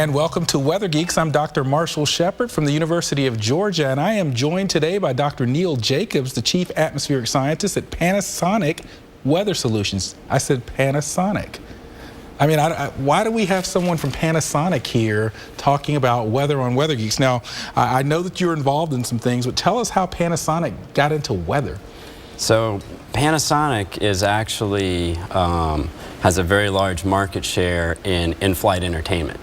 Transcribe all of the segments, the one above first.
And welcome to Weather Geeks. I'm Dr. Marshall Shepard from the University of Georgia, and I am joined today by Dr. Neil Jacobs, the Chief Atmospheric Scientist at Panasonic Weather Solutions. I said Panasonic. I mean, why do we have someone from Panasonic here talking about weather on Weather Geeks? Now, I know that you're involved in some things, but tell us how Panasonic got into weather. So Panasonic is actually has a very large market share in in-flight entertainment.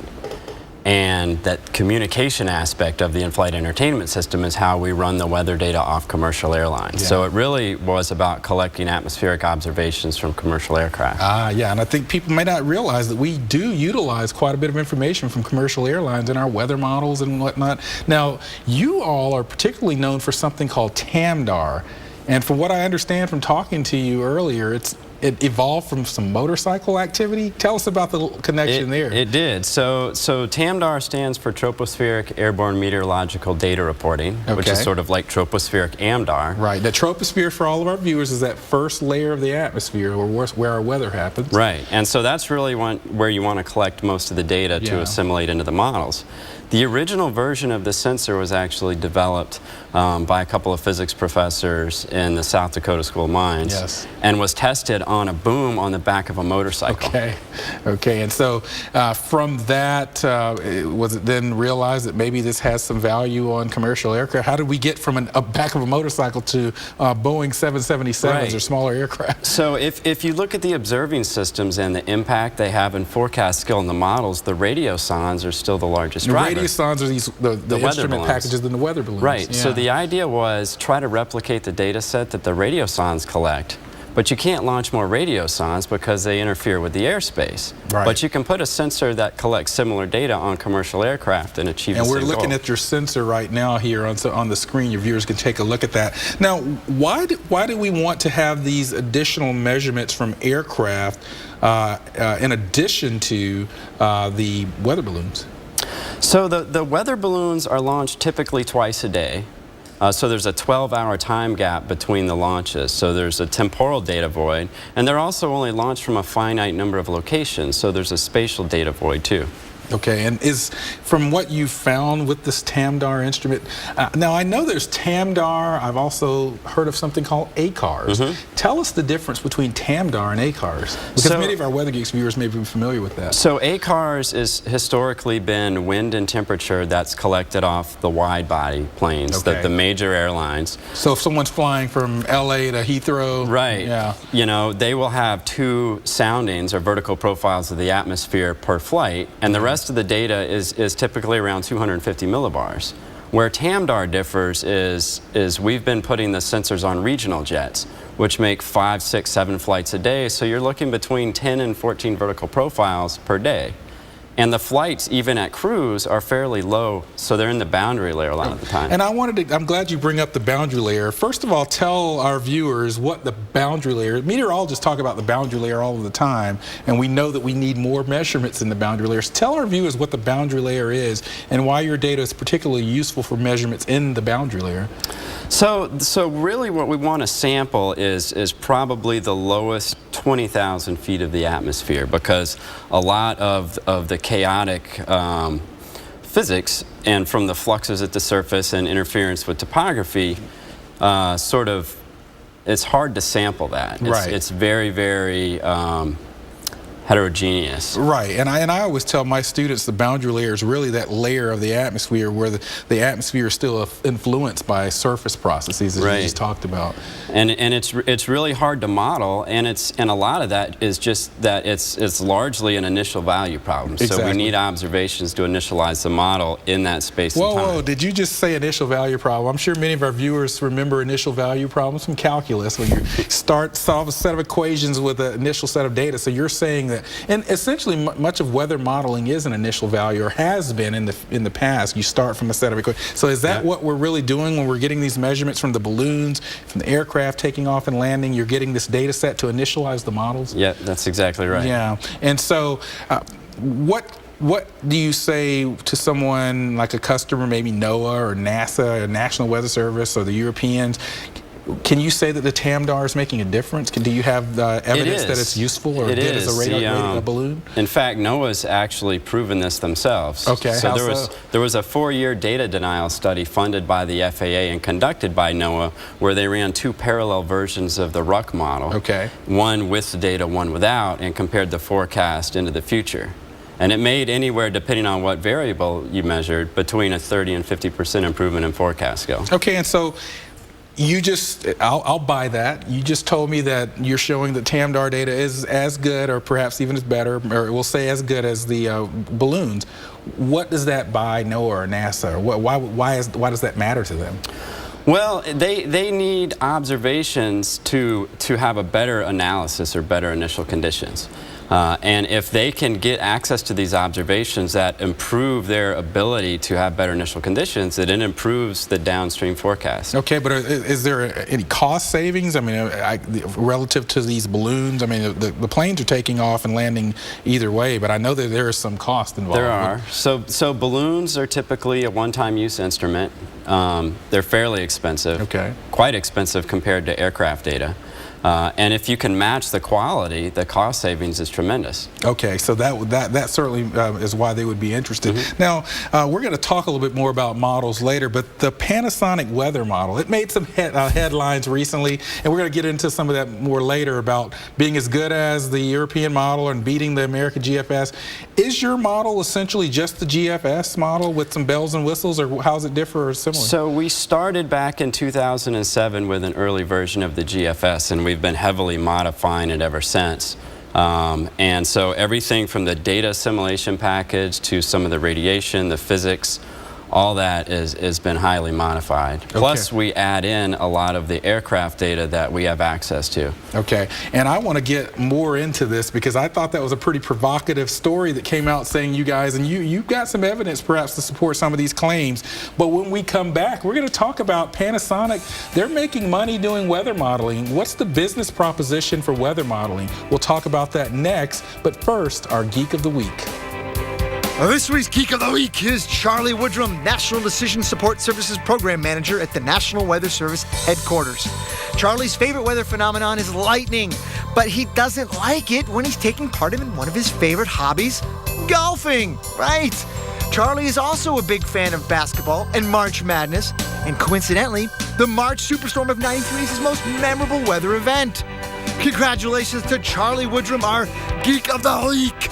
And that communication aspect of the in-flight entertainment system is how we run the weather data off commercial airlines. Yeah. So it really was about collecting atmospheric observations from commercial aircraft. Yeah, and I think people may not realize that we do utilize quite a bit of information from commercial airlines in our weather models and whatnot. Now, you all are particularly known for something called TAMDAR. And from what I understand from talking to you earlier, it evolved from some motorcycle activity. Tell us about the connection there. It did. So TAMDAR stands for Tropospheric Airborne Meteorological Data Reporting, which is sort of like tropospheric AMDAR. Right. The troposphere, for all of our viewers, is that first layer of the atmosphere where our weather happens. Right. And so that's really where you want to collect most of the data to assimilate into the models. The original version of the sensor was actually developed by a couple of physics professors in the South Dakota School of Mines, and was tested on a boom on the back of a motorcycle. Okay. And so from that, was it then realized that maybe this has some value on commercial aircraft? How did we get from a back of a motorcycle to Boeing 777s or smaller aircraft? So if you look at the observing systems and the impact they have in forecast skill in the models, the radiosondes are still the largest driver. Radiosondes are the instrument packages in the weather balloons. Right. So the idea was try to replicate the data set that the radiosondes collect, but you can't launch more radiosondes because they interfere with the airspace. Right. But you can put a sensor that collects similar data on commercial aircraft and achieve the same goal. And we're looking at your sensor right now here on the screen. Your viewers can take a look at that. Now, why do we want to have these additional measurements from aircraft in addition to the weather balloons? So the weather balloons are launched typically twice a day. So there's a 12-hour time gap between the launches. So there's a temporal data void. And they're also only launched from a finite number of locations. So there's a spatial data void too. Okay, and from what you found with this TAMDAR instrument, now I know there's TAMDAR, I've also heard of something called ACARS. Tell us the difference between TAMDAR and ACARS, because many of our Weather Geeks viewers may be familiar with that. So ACARS has historically been wind and temperature that's collected off the wide body planes, the major airlines. So if someone's flying from LA to Heathrow, you know, they will have 2 soundings or vertical profiles of the atmosphere per flight, and the rest of the data is typically around 250 millibars. Where TAMDAR differs is we've been putting the sensors on regional jets, which make 5, 6, 7 flights a day, so you're looking between 10 and 14 vertical profiles per day. And the flights, even at cruise, are fairly low, so they're in the boundary layer a lot of the time. And I'm glad you bring up the boundary layer. First of all, tell our viewers what the boundary layer, meteorologists talk about the boundary layer all of the time, and we know that we need more measurements in the boundary layers. Tell our viewers what the boundary layer is and why your data is particularly useful for measurements in the boundary layer. So really what we want to sample is probably the lowest 20,000 feet of the atmosphere, because a lot of the chaotic physics and from the fluxes at the surface and interference with topography, it's hard to sample that. It's very, very heterogeneous. Right, and I always tell my students the boundary layer is really that layer of the atmosphere where the atmosphere is still influenced by surface processes, as you just talked about. And it's really hard to model, and a lot of that is just that it's largely an initial value problem. So we need observations to initialize the model in that space and time. Whoa, did you just say initial value problem? I'm sure many of our viewers remember initial value problems from calculus when you solve a set of equations with an initial set of data. So you're saying that, and essentially much of weather modeling is an initial value, or has been in the past. You start from a set of equations. So is that what we're really doing when we're getting these measurements from the balloons, from the aircraft taking off and landing? You're getting this data set to initialize the models? Yeah, that's exactly right. Yeah, and so what do you say to someone like a customer, maybe NOAA or NASA or National Weather Service or the Europeans? Can you say that the TAMDAR is making a difference? Do you have evidence that it's useful or good as a radar balloon? In fact, NOAA's actually proven this themselves. Okay, so there was a 4-year data denial study funded by the FAA and conducted by NOAA where they ran 2 parallel versions of the RUC model. Okay. One with the data, one without, and compared the forecast into the future. And it made anywhere, depending on what variable you measured, between a 30 and 50% improvement in forecast skill. Okay, and so you just, I'll buy that. You just told me that you're showing that TAMDAR data is as good or perhaps even as better, or we'll say as good as the balloons. What does that buy NOAA or NASA? Why does that matter to them? Well, they need observations to have a better analysis or better initial conditions. And if they can get access to these observations that improve their ability to have better initial conditions, it then improves the downstream forecast. Okay, but is there any cost savings? I mean, relative to these balloons? I mean, the planes are taking off and landing either way, but I know that there is some cost involved. There are. So balloons are typically a one-time use instrument. They're fairly expensive. Okay. Quite expensive compared to aircraft data. And if you can match the quality, the cost savings is tremendous. Okay, so that certainly is why they would be interested. Mm-hmm. Now, we're going to talk a little bit more about models later, but the Panasonic weather model, it made some headlines recently, and we're going to get into some of that more later about being as good as the European model and beating the American GFS. Is your model essentially just the GFS model with some bells and whistles, or how does it differ or similar? So we started back in 2007 with an early version of the GFS, and we've been heavily modifying it ever since. And so everything from the data assimilation package to some of the radiation, the physics, all that has been highly modified. Okay. Plus, we add in a lot of the aircraft data that we have access to. Okay, and I want to get more into this because I thought that was a pretty provocative story that came out saying you guys, and you've got some evidence perhaps to support some of these claims. But when we come back, we're going to talk about Panasonic. They're making money doing weather modeling. What's the business proposition for weather modeling? We'll talk about that next. But first, our Geek of the Week. This week's Geek of the Week is Charlie Woodrum, National Decision Support Services Program Manager at the National Weather Service headquarters. Charlie's favorite weather phenomenon is lightning, but he doesn't like it when he's taking part in one of his favorite hobbies, golfing, right? Charlie is also a big fan of basketball and March Madness, and coincidentally, the March Superstorm of '93 is his most memorable weather event. Congratulations to Charlie Woodrum, our Geek of the Week.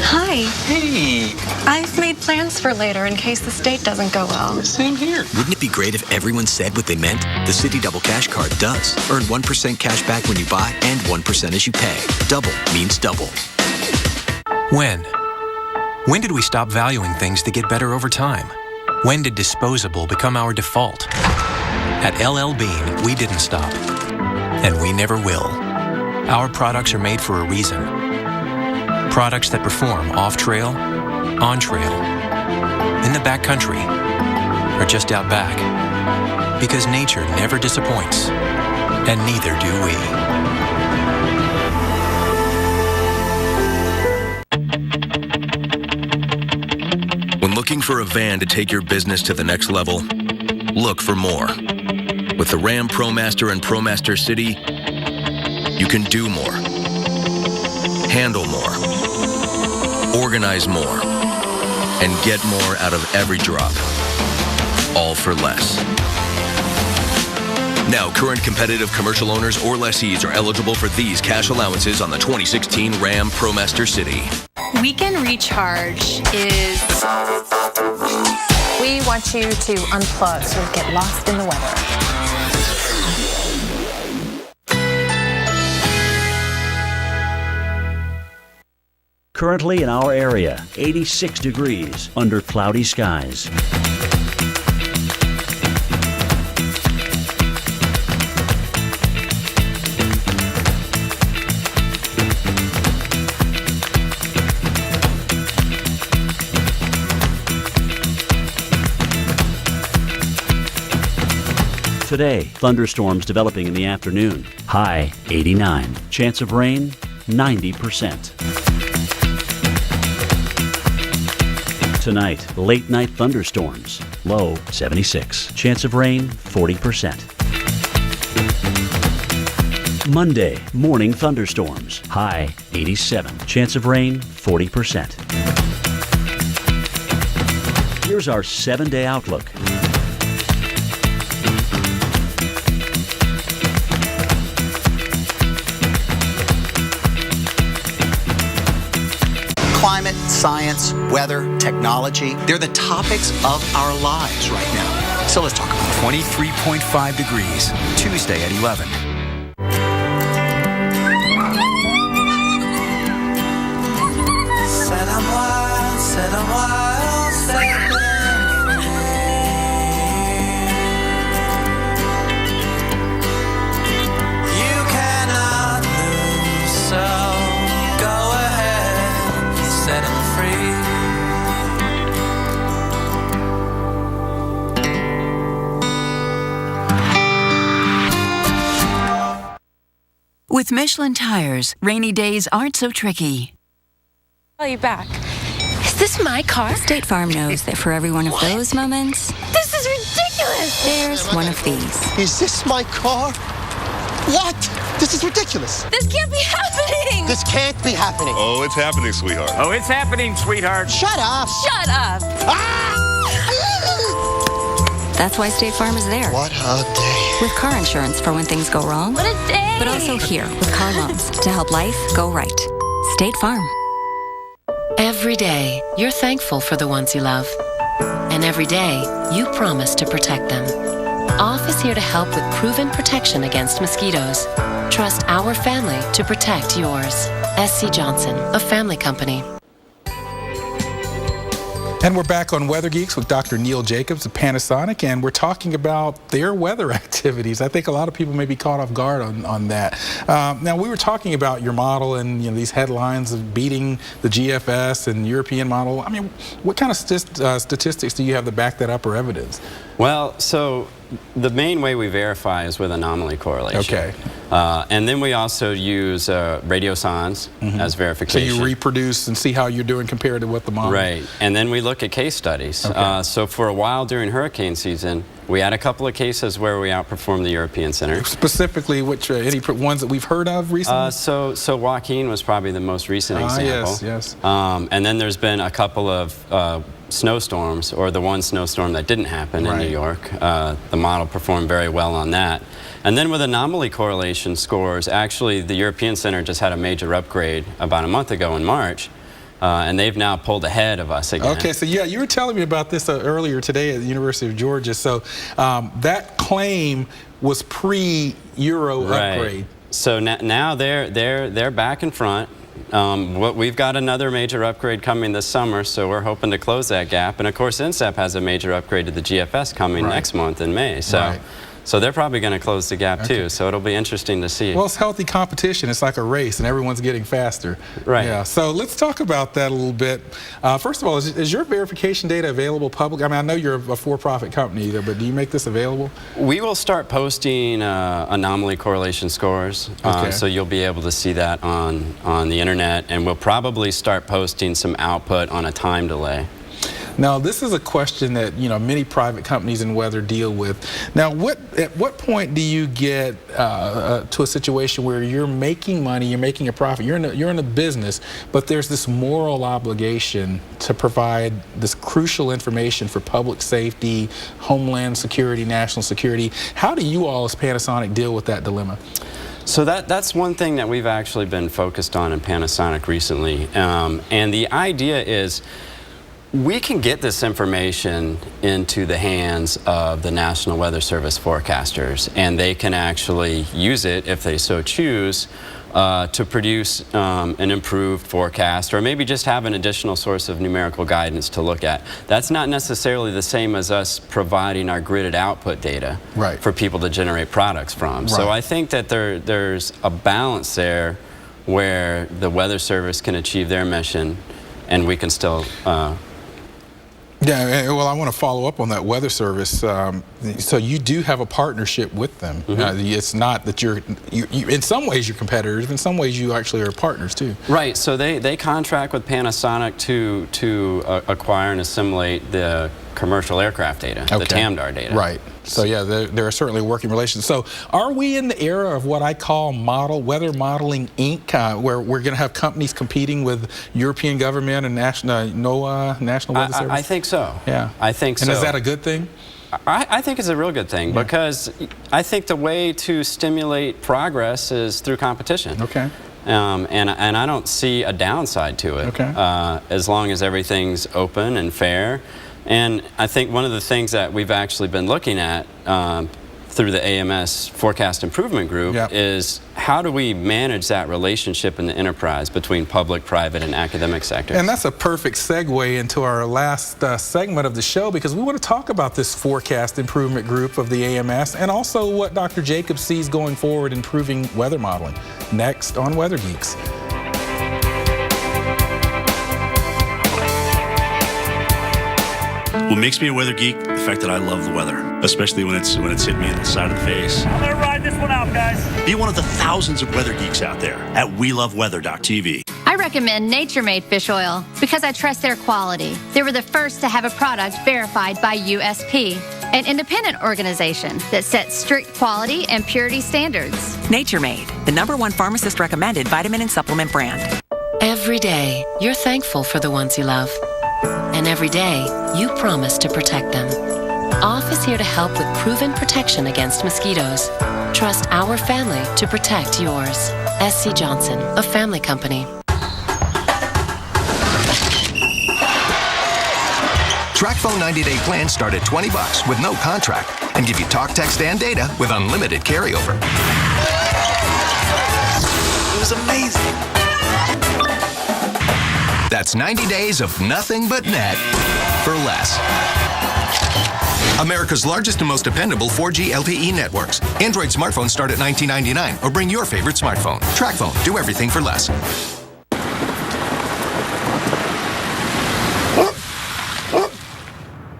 Hi. Hey. I've made plans for later in case the state doesn't go well. Same here. Wouldn't it be great if everyone said what they meant? The Citi Double Cash Card does. Earn 1% cash back when you buy and 1% as you pay. Double means double. When did we stop valuing things that get better over time? When did disposable become our default? At LL Bean, we didn't stop. And we never will. Our products are made for a reason. Products that perform off-trail, on-trail, in the backcountry, or just out back. Because nature never disappoints, and neither do we. When looking for a van to take your business to the next level, look for more. With the Ram ProMaster and ProMaster City, you can do more, handle more, organize more, and get more out of every drop, all for less. Now, current competitive commercial owners or lessees are eligible for these cash allowances on the 2016 Ram ProMaster City. Weekend Recharge is... We want you to unplug so you get lost in the weather. Currently in our area, 86 degrees under cloudy skies. Today, thunderstorms developing in the afternoon. High 89. Chance of rain 90%. Tonight, late night thunderstorms. Low 76. Chance of rain 40%. Monday, morning thunderstorms. High 87. Chance of rain 40%. Here's our 7-day outlook. Climate, science, weather, technology, they're the topics of our lives right now. So let's talk about it. 23.5 degrees, Tuesday at 11. Said I'm wild, said I'm wild, said you cannot lose, so go ahead, set them free. With Michelin tires, rainy days aren't so tricky. Call you back. Is this my car? State Farm knows that for every one of those moments, This is ridiculous! there's one of these. Is this my car? What? This is ridiculous. This can't be happening! This can't be happening. Oh, it's happening, sweetheart. Oh, it's happening, sweetheart. Shut up. Shut up! That's why State Farm is there. What a day. With car insurance for when things go wrong. What a day! But also here with car loans to help life go right. State Farm. Every day, you're thankful for the ones you love. And every day, you promise to protect them. OFF is here to help with proven protection against mosquitoes. Trust our family to protect yours. SC Johnson, a family company. And we're back on Weather Geeks with Dr. Neil Jacobs of Panasonic, and we're talking about their weather activities. I think a lot of people may be caught off guard on that. Now, we were talking about your model and these headlines of beating the GFS and European model. I mean, what kind of statistics do you have to back that up or evidence? Well, so the main way we verify is with anomaly correlation. Okay. And then we also use radiosondes as verification. So you reproduce and see how you're doing compared to what the model. Right. And then we look at case studies. Okay. So for a while during hurricane season, we had a couple of cases where we outperformed the European Center. Specifically, which any ones that we've heard of recently? So Joaquin was probably the most recent example. Yes. And then there's been a couple of snowstorms, or the one snowstorm that didn't happen in New York. The model performed very well on that. And then with anomaly correlation scores, actually the European Center just had a major upgrade about a month ago in March. And they've now pulled ahead of us again. Okay, so yeah, you were telling me about this earlier today at the University of Georgia. So that claim was pre-Euro upgrade. So now they're back in front. We've got another major upgrade coming this summer, so we're hoping to close that gap. And of course, INSEP has a major upgrade to the GFS coming next month in May. So they're probably going to close the gap too. So it'll be interesting to see. Well, it's healthy competition. It's like a race, and everyone's getting faster. Right. Yeah. So let's talk about that a little bit. First of all, is your verification data available public? I mean, I know you're a for-profit company, but do you make this available? We will start posting anomaly correlation scores. So you'll be able to see that on the internet, and we'll probably start posting some output on a time delay. Now, this is a question that many private companies in weather deal with. Now, at what point do you get to a situation where you're making money, you're making a profit, you're in a business, but there's this moral obligation to provide this crucial information for public safety, homeland security, national security? How do you all as Panasonic deal with that dilemma? So that's one thing that we've actually been focused on in Panasonic recently, and the idea is we can get this information into the hands of the National Weather Service forecasters, and they can actually use it, if they so choose, to produce an improved forecast, or maybe just have an additional source of numerical guidance to look at. That's not necessarily the same as us providing our gridded output data for people to generate products from. So I think that there's a balance there where the Weather Service can achieve their mission, and we can still Yeah, well, I want to follow up on that weather service. So you do have a partnership with them. It's not that you're in some ways you're competitors, in some ways you actually are partners too. Right, so they contract with Panasonic to acquire and assimilate the commercial aircraft data, the TAMDAR data. Right. So yeah, there are certainly working relations. So are we in the era of what I call Weather Modeling Inc., where we're going to have companies competing with European government and NOAA, National Weather Service? I think so. Yeah. I think so. And is that a good thing? I think it's a real good thing because I think the way to stimulate progress is through competition. Okay. And I don't see a downside to it as long as everything's open and fair. And I think one of the things that we've actually been looking at through the AMS Forecast Improvement Group is how do we manage that relationship in the enterprise between public, private, and academic sectors. And that's a perfect segue into our last segment of the show, because we want to talk about this Forecast Improvement Group of the AMS and also what Dr. Jacobs sees going forward improving weather modeling. Next on Weather Geeks. What makes me a weather geek, the fact that I love the weather, especially when it's hit me in the side of the face. I'm gonna ride this one out, guys. Be one of the thousands of weather geeks out there at weloveweather.tv. I recommend Nature Made fish oil because I trust their quality. They were the first to have a product verified by USP, an independent organization that sets strict quality and purity standards. Nature Made, the #1 pharmacist recommended vitamin and supplement brand. Every day, you're thankful for the ones you love. And every day, you promise to protect them. OFF is here to help with proven protection against mosquitoes. Trust our family to protect yours. SC Johnson, a family company. TracFone 90-day plans start at $20 with no contract and give you talk, text, and data with unlimited carryover. It was amazing. That's 90 days of nothing but net for less. America's largest and most dependable 4G LTE networks. Android smartphones start at $19.99 or bring your favorite smartphone. TracFone, do everything for less.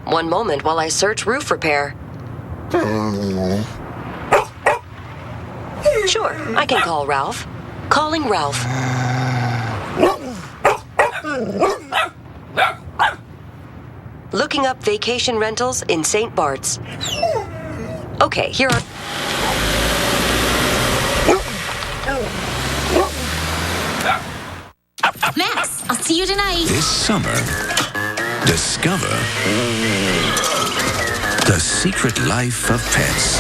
One moment while I search roof repair. Sure, I can call Ralph. Calling Ralph. Looking up vacation rentals in St. Bart's. Okay, here are... Max, I'll see you tonight. This summer, discover the secret life of pets.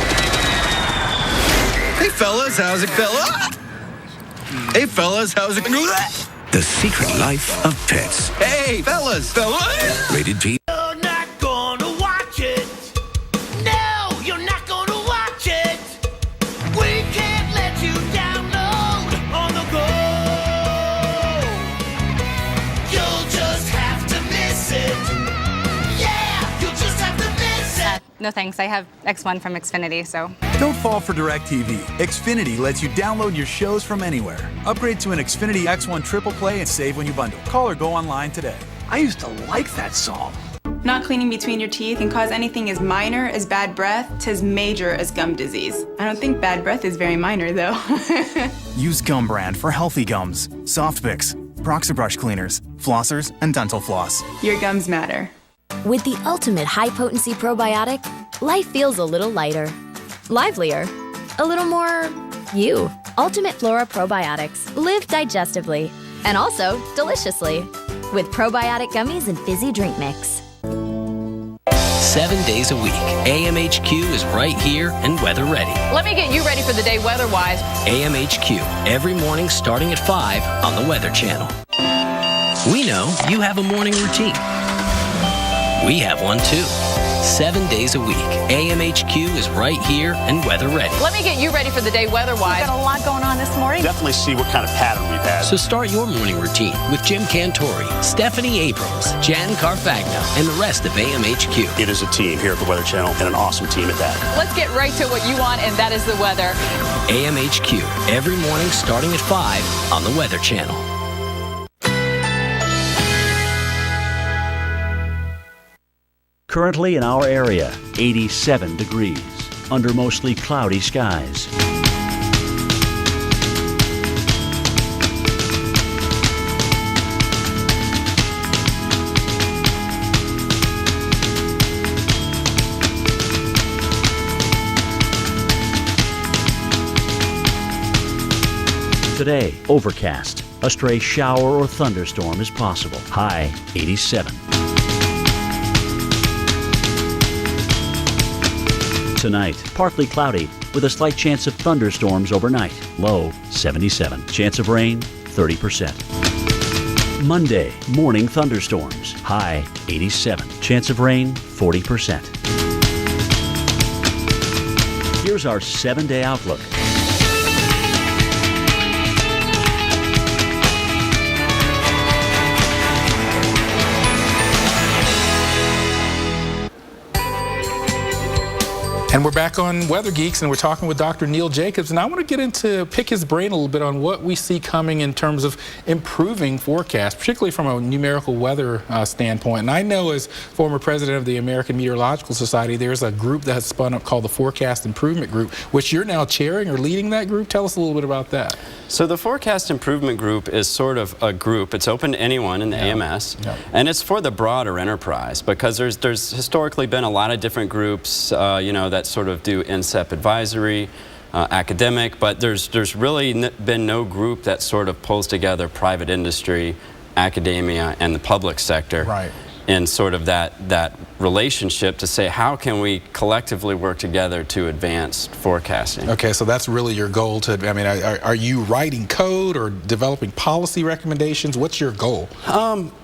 Hey, fellas, how's it, fella? Hey, fellas, how's it? The secret life of pets. Hey, fellas, Rated P. You're not gonna watch it. No, you're not gonna watch it. We can't let you download on the go. You'll just have to miss it. Yeah, you'll just have to miss it. No thanks, I have X1 from Xfinity, so. Don't fall for DirecTV. Xfinity lets you download your shows from anywhere. Upgrade to an Xfinity X1 Triple Play and save when you bundle. Call or go online today. I used to like that song. Not cleaning between your teeth can cause anything as minor as bad breath to as major as gum disease. I don't think bad breath is very minor, though. Use Gum Brand for healthy gums, soft picks, Proxibrush cleaners, flossers, and dental floss. Your gums matter. With the ultimate high-potency probiotic, life feels a little lighter, livelier, a little more you. Ultimate Flora probiotics live digestively and also deliciously with probiotic gummies and fizzy drink mix. 7 days a week, AMHQ is right here and weather ready. Let me get you ready for the day weather-wise. AMHQ, every morning starting at 5 on the Weather Channel. We know you have a morning routine. We have one too. 7 days a week, AMHQ is right here and weather ready. Let me get you ready for the day weather-wise. We've got a lot going on this morning. Definitely see what kind of pattern we've had. So start your morning routine with Jim Cantori, Stephanie Abrams, Jan Carfagno, and the rest of AMHQ. It is a team here at the Weather Channel, and an awesome team at that. Let's get right to what you want, and that is the weather. AMHQ, every morning starting at 5 on the Weather Channel. Currently in our area, 87 degrees, under mostly cloudy skies. Today, overcast. A stray shower or thunderstorm is possible. High 87. Tonight, partly cloudy with a slight chance of thunderstorms overnight. Low 77. Chance of rain 30%. Monday, morning thunderstorms. High 87. Chance of rain 40%. Here's our 7-day outlook. And we're back on Weather Geeks, and we're talking with Dr. Neil Jacobs. And I want to pick his brain a little bit on what we see coming in terms of improving forecasts, particularly from a numerical weather standpoint. And I know, as former president of the American Meteorological Society, there's a group that has spun up called the Forecast Improvement Group, which you're now chairing or leading that group. Tell us a little bit about that. So the Forecast Improvement Group is sort of a group. It's open to anyone in the AMS, and it's for the broader enterprise, because there's historically been a lot of different groups, you know, that sort of do INCEP advisory, academic, but there's really been no group that sort of pulls together private industry, academia, and the public sector. Right. In sort of that relationship to say, how can we collectively work together to advance forecasting? Okay, so that's really your goal to, I mean, are you writing code or developing policy recommendations? What's your goal?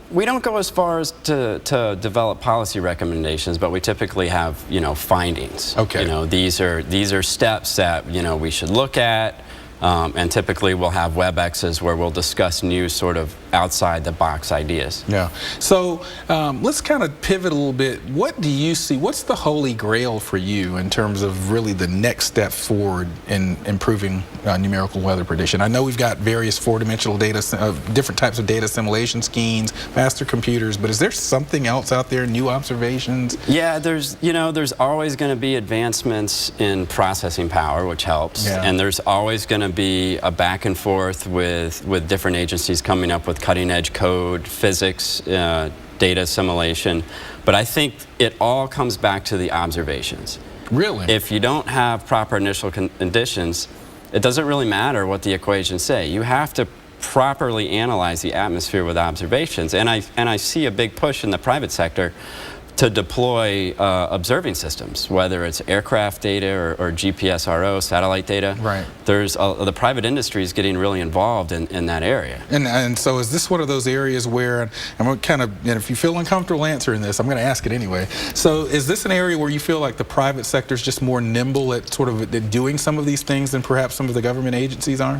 We don't go as far as to develop policy recommendations, but we typically have, you know, findings. Okay. You know, these are steps that, you know, we should look at. And typically we'll have WebExes where we'll discuss new sort of outside the box ideas. Yeah. So let's kind of pivot a little bit. What do you see? What's the holy grail for you in terms of really the next step forward in improving numerical weather prediction? I know we've got various four-dimensional data, different types of data assimilation schemes, faster computers, but is there something else out there, new observations? Yeah, there's always going to be advancements in processing power, which helps, and there's always going to be a back and forth with different agencies coming up with cutting edge code, physics, data assimilation. But I think it all comes back to the observations. Really? If you don't have proper initial conditions, it doesn't really matter what the equations say. You have to properly analyze the atmosphere with observations. And I see a big push in the private sector to deploy observing systems, whether it's aircraft data or GPSRO, satellite data. Right. There's the private industry is getting really involved in that area. And so is this one of those areas where, and I'm going to kind of, and if you feel uncomfortable answering this, I'm going to ask it anyway. So is this an area where you feel like the private sector is just more nimble at sort of at doing some of these things than perhaps some of the government agencies are?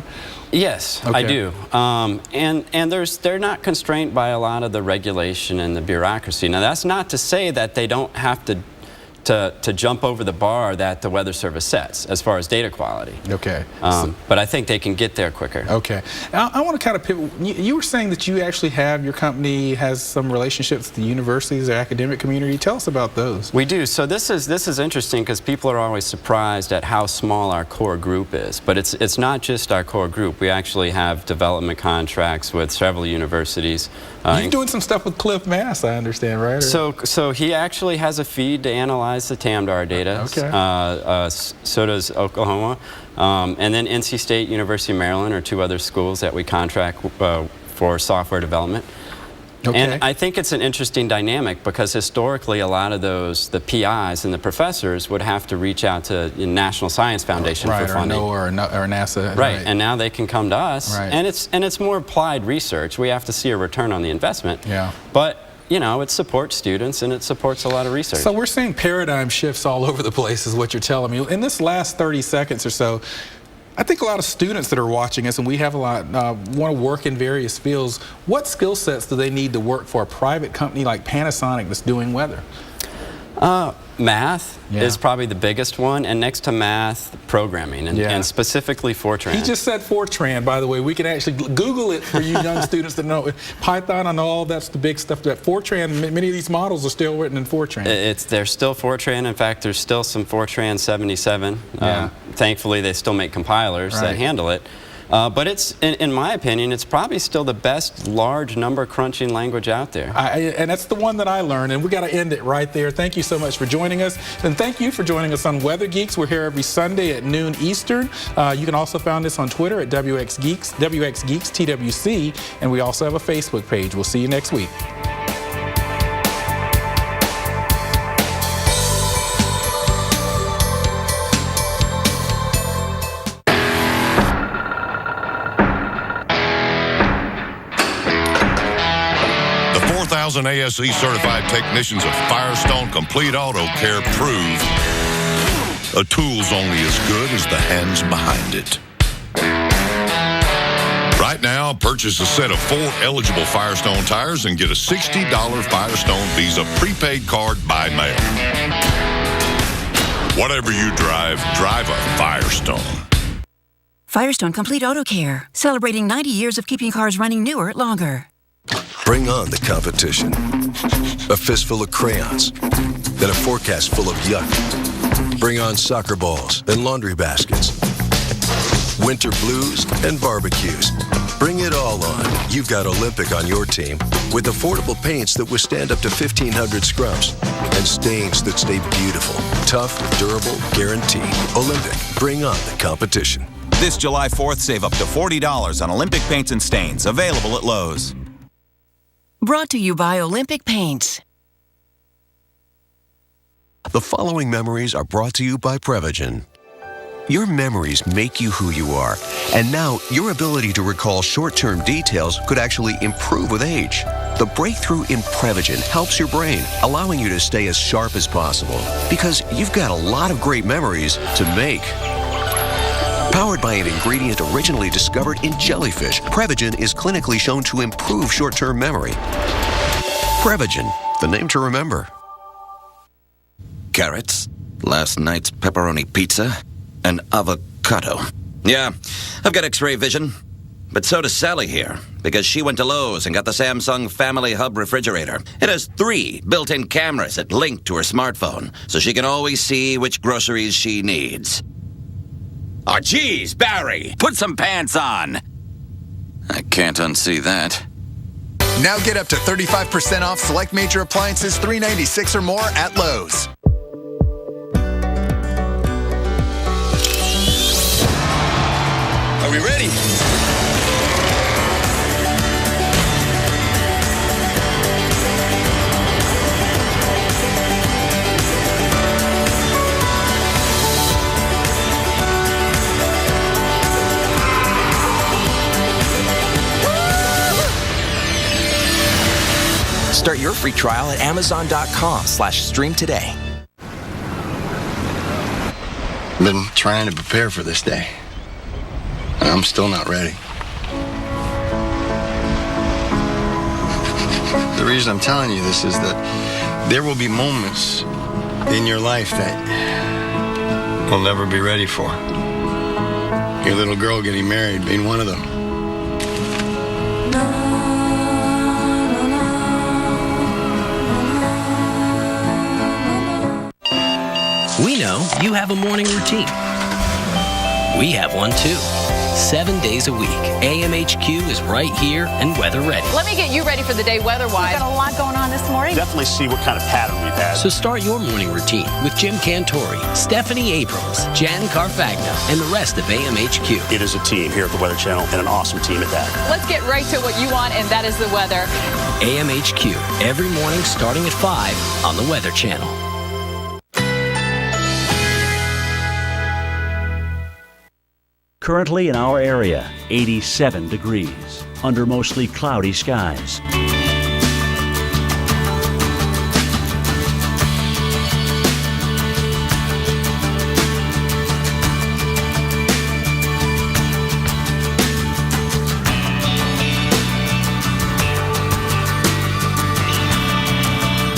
Yes, okay. I do. And they're not constrained by a lot of the regulation and the bureaucracy. Now, that's not to say that they don't have to jump over the bar that the Weather Service sets as far as data quality. Okay. But I think they can get there quicker. Okay. I want to kind of pivot. You were saying that you actually have, your company has some relationships with the universities, the academic community. Tell us about those. We do. So this is interesting because people are always surprised at how small our core group is. But it's not just our core group. We actually have development contracts with several universities. You're doing some stuff with Cliff Mass, I understand, right? So he actually has a feed to analyze the TAMDAR data. Okay. So does Oklahoma. And then NC State, University of Maryland are two other schools that we contract for software development. Okay. And I think it's an interesting dynamic because historically a lot of the PIs and the professors would have to reach out to the National Science Foundation for funding. Or NASA. Right, and now they can come to us, right. and it's more applied research. We have to see a return on the investment. Yeah. But you know, it supports students and it supports a lot of research. So we're seeing paradigm shifts all over the place is what you're telling me. In this last 30 seconds or so, I think a lot of students that are watching us, and we have a lot, want to work in various fields. What skill sets do they need to work for a private company like Panasonic that's doing weather? Math is probably the biggest one, and next to math, programming, and specifically Fortran. He just said Fortran, by the way. We can actually Google it for you young students that know. Python, I know all that's the big stuff. That Fortran, many of these models are still written in Fortran. There's still Fortran. In fact, there's still some Fortran 77. Thankfully, they still make compilers that handle it. But it's, in my opinion, it's probably still the best large number crunching language out there. And that's the one that I learned, and we got to end it right there. Thank you so much for joining us, and thank you for joining us on Weather Geeks. We're here every Sunday at noon Eastern. You can also find us on Twitter at WX Geeks TWC, and we also have a Facebook page. We'll see you next week. ASE certified technicians of Firestone Complete Auto Care prove a tool's only as good as the hands behind it. Right now, purchase a set of 4 eligible Firestone tires and get a $60 Firestone Visa prepaid card by mail. Whatever you drive, drive a Firestone. Firestone Complete Auto Care, celebrating 90 years of keeping cars running newer longer. Bring on the competition. A fistful of crayons, then a forecast full of yuck. Bring on soccer balls and laundry baskets. Winter blues and barbecues. Bring it all on. You've got Olympic on your team with affordable paints that withstand up to 1,500 scrubs and stains that stay beautiful, tough, durable, guaranteed. Olympic. Bring on the competition. This July 4th, save up to $40 on Olympic paints and stains. Available at Lowe's. Brought to you by Olympic Paints. The following memories are brought to you by Prevagen. Your memories make you who you are, and now your ability to recall short-term details could actually improve with age. The breakthrough in Prevagen helps your brain, allowing you to stay as sharp as possible, because you've got a lot of great memories to make. Powered by an ingredient originally discovered in jellyfish, Prevagen is clinically shown to improve short-term memory. Prevagen, the name to remember. Carrots, last night's pepperoni pizza, and avocado. Yeah, I've got X-ray vision. But so does Sally here, because she went to Lowe's and got the Samsung Family Hub refrigerator. It has 3 built-in cameras that link to her smartphone, so she can always see which groceries she needs. Oh, geez, Barry, put some pants on. I can't unsee that. Now get up to 35% off select major appliances, $396 or more at Lowe's. Are we ready? Start your free trial at Amazon.com/stream today. Been trying to prepare for this day, and I'm still not ready. The reason I'm telling you this is that there will be moments in your life that you'll never be ready for. Your little girl getting married being one of them. We know you have a morning routine. We have one too. 7 days a week, AMHQ is right here and weather ready. Let me get you ready for the day weather-wise. We've got a lot going on this morning. Definitely see what kind of pattern we've had. So start your morning routine with Jim Cantori, Stephanie Abrams, Jan Carfagna, and the rest of AMHQ. It is a team here at the Weather Channel, and an awesome team at that. Let's get right to what you want, and that is the weather. AMHQ, every morning starting at 5 on the Weather Channel. Currently in our area, 87 degrees, under mostly cloudy skies.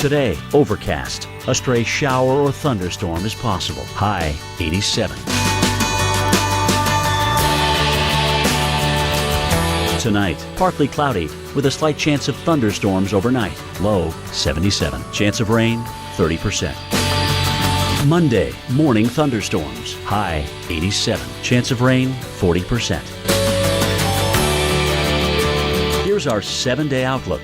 Today, overcast. A stray shower or thunderstorm is possible. High 87. Tonight, partly cloudy with a slight chance of thunderstorms overnight. Low 77. Chance of rain 30%. Monday, morning thunderstorms. High 87. Chance of rain 40%. Here's our 7-day outlook.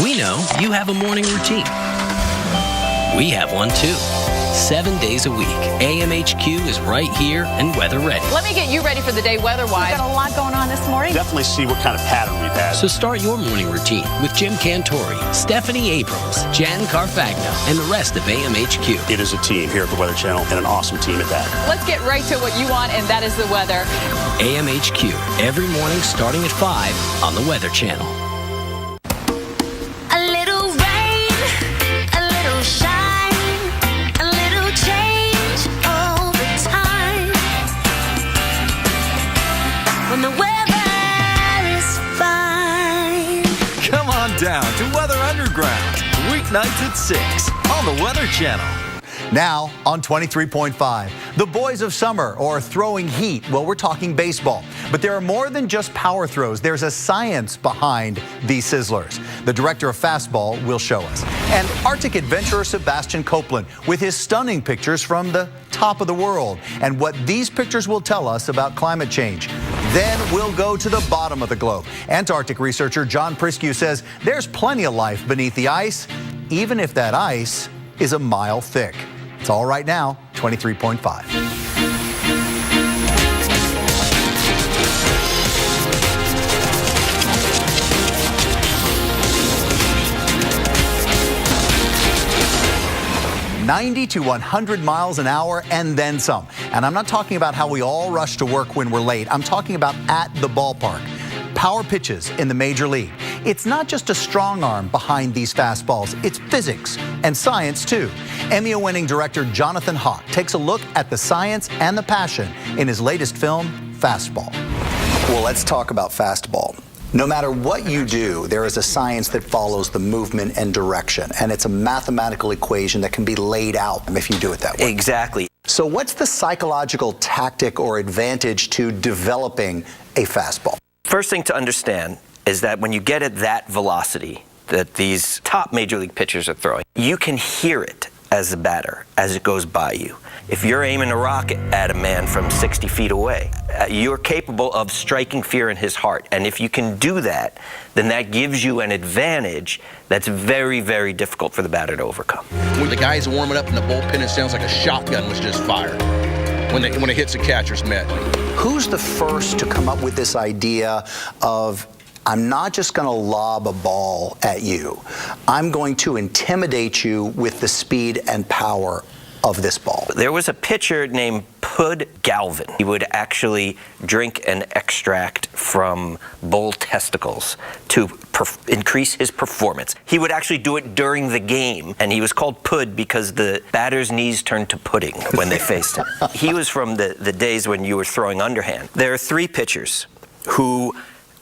We know you have a morning routine. We have one too. 7 days a week, AMHQ is right here and weather ready. Let me get you ready for the day weather-wise. We've got a lot going on this morning. Definitely see what kind of pattern we've had. So start your morning routine with Jim Cantori, Stephanie Abrams, Jan Carfagno, and the rest of AMHQ. It is a team here at the Weather Channel, and an awesome team at that. Let's get right to what you want, and that is the weather. AMHQ, every morning starting at 5 on the Weather Channel. A little rain, a little shine, a little change all the time. When the weather is fine. Come on down to Weather Underground, weeknights at 6 on the Weather Channel. Now on 23.5, the boys of summer, or throwing heat. Well, we're talking baseball. But there are more than just power throws. There's a science behind these sizzlers. The director of Fastball will show us. And Arctic adventurer Sebastian Copeland with his stunning pictures from the top of the world and what these pictures will tell us about climate change. Then we'll go to the bottom of the globe. Antarctic researcher John Priscu says there's plenty of life beneath the ice, even if that ice is a mile thick. It's all right now, 23.5. "90 to 100 miles an hour and then some." And I'm not talking about how we all rush to work when we're late. I'm talking about at the ballpark. Power pitches in the major league. It's not just a strong arm behind these fastballs. It's physics and science, too. Emmy-winning director Jonathan Hawk takes a look at the science and the passion in his latest film, Fastball. Well, let's talk about fastball. No matter what you do, there is a science that follows the movement and direction, and it's a mathematical equation that can be laid out if you do it that way. Exactly. So what's the psychological tactic or advantage to developing a fastball? First thing to understand is that when you get at that velocity that these top major league pitchers are throwing, you can hear it as a batter as it goes by you. If you're aiming a rocket at a man from 60 feet away, you're capable of striking fear in his heart. And if you can do that, then that gives you an advantage that's very, very difficult for the batter to overcome. When the guys are warming up in the bullpen, it sounds like a shotgun was just fired when it hits the catcher's mitt. Who's the first to come up with this idea of, I'm not just going to lob a ball at you, I'm going to intimidate you with the speed and power of this ball? There was a pitcher named Pud Galvin. He would actually drink an extract from bull testicles to increase his performance. He would actually do it during the game, and he was called Pud because the batter's knees turned to pudding when they faced him. He was from the days when you were throwing underhand. There are 3 pitchers who,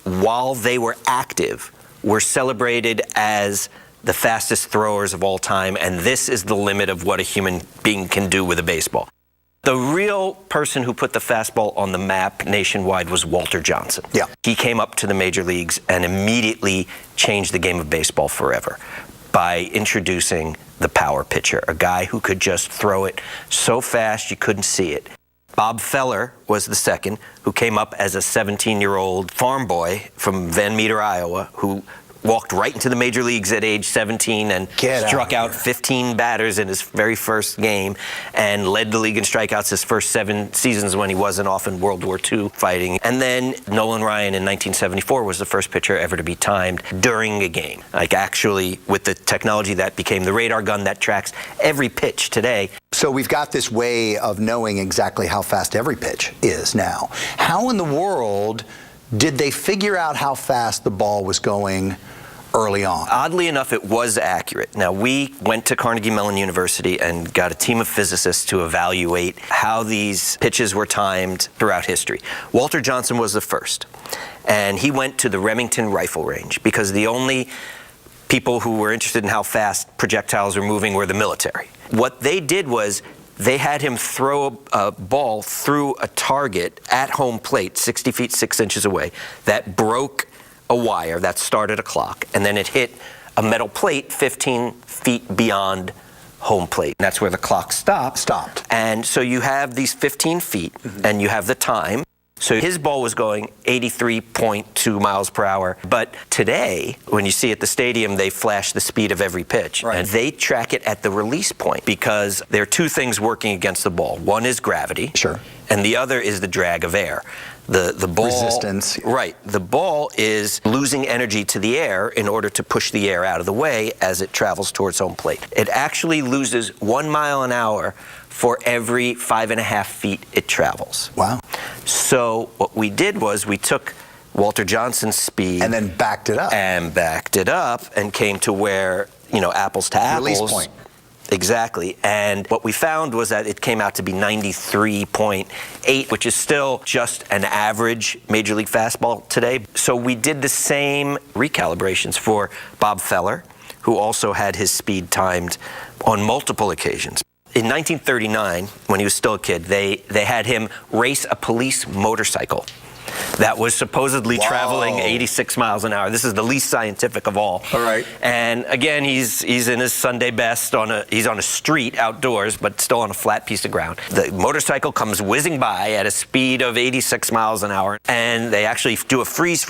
while they were active, were celebrated as the fastest throwers of all time, and this is the limit of what a human being can do with a baseball. The real person who put the fastball on the map nationwide was Walter Johnson. Yeah. He came up to the major leagues and immediately changed the game of baseball forever by introducing the power pitcher, a guy who could just throw it so fast you couldn't see it. Bob Feller was the second, who came up as a 17-year-old farm boy from Van Meter, Iowa, who walked right into the major leagues at age 17 and struck out 15 batters in his very first game and led the league in strikeouts his first 7 seasons when he wasn't off in World War II fighting. And then Nolan Ryan in 1974 was the first pitcher ever to be timed during a game. Like actually with the technology that became the radar gun that tracks every pitch today. So we've got this way of knowing exactly how fast every pitch is now. How in the world did they figure out how fast the ball was going early on. Oddly enough, it was accurate. Now, we went to Carnegie Mellon University and got a team of physicists to evaluate how these pitches were timed throughout history. Walter Johnson was the first, and he went to the Remington Rifle Range because the only people who were interested in how fast projectiles were moving were the military. What they did was they had him throw a ball through a target at home plate, 60 feet 6 inches away, that broke a wire that started a clock, and then it hit a metal plate 15 feet beyond home plate. And that's where the clock stopped. And so you have these 15 feet, and you have the time. So his ball was going 83.2 miles per hour. But today, when you see at the stadium, they flash the speed of every pitch. Right. And they track it at the release point because there are two things working against the ball. One is gravity. Sure. And the other is the drag of air. The ball, resistance. Right. The ball is losing energy to the air in order to push the air out of the way as it travels towards home plate. It actually loses 1 mile an hour for every 5.5 feet it travels. Wow. So what we did was we took Walter Johnson's speed and then backed it up. And came to where, apples to apples. Release point. Exactly. And what we found was that it came out to be 93.8, which is still just an average Major League fastball today. So we did the same recalibrations for Bob Feller, who also had his speed timed on multiple occasions. In 1939, when he was still a kid, they had him race a police motorcycle that was supposedly traveling 86 miles an hour. This is the least scientific of all. All right. And again, he's in his Sunday best he's on a street outdoors, but still on a flat piece of ground. The motorcycle comes whizzing by at a speed of 86 miles an hour, and they actually do a freeze frame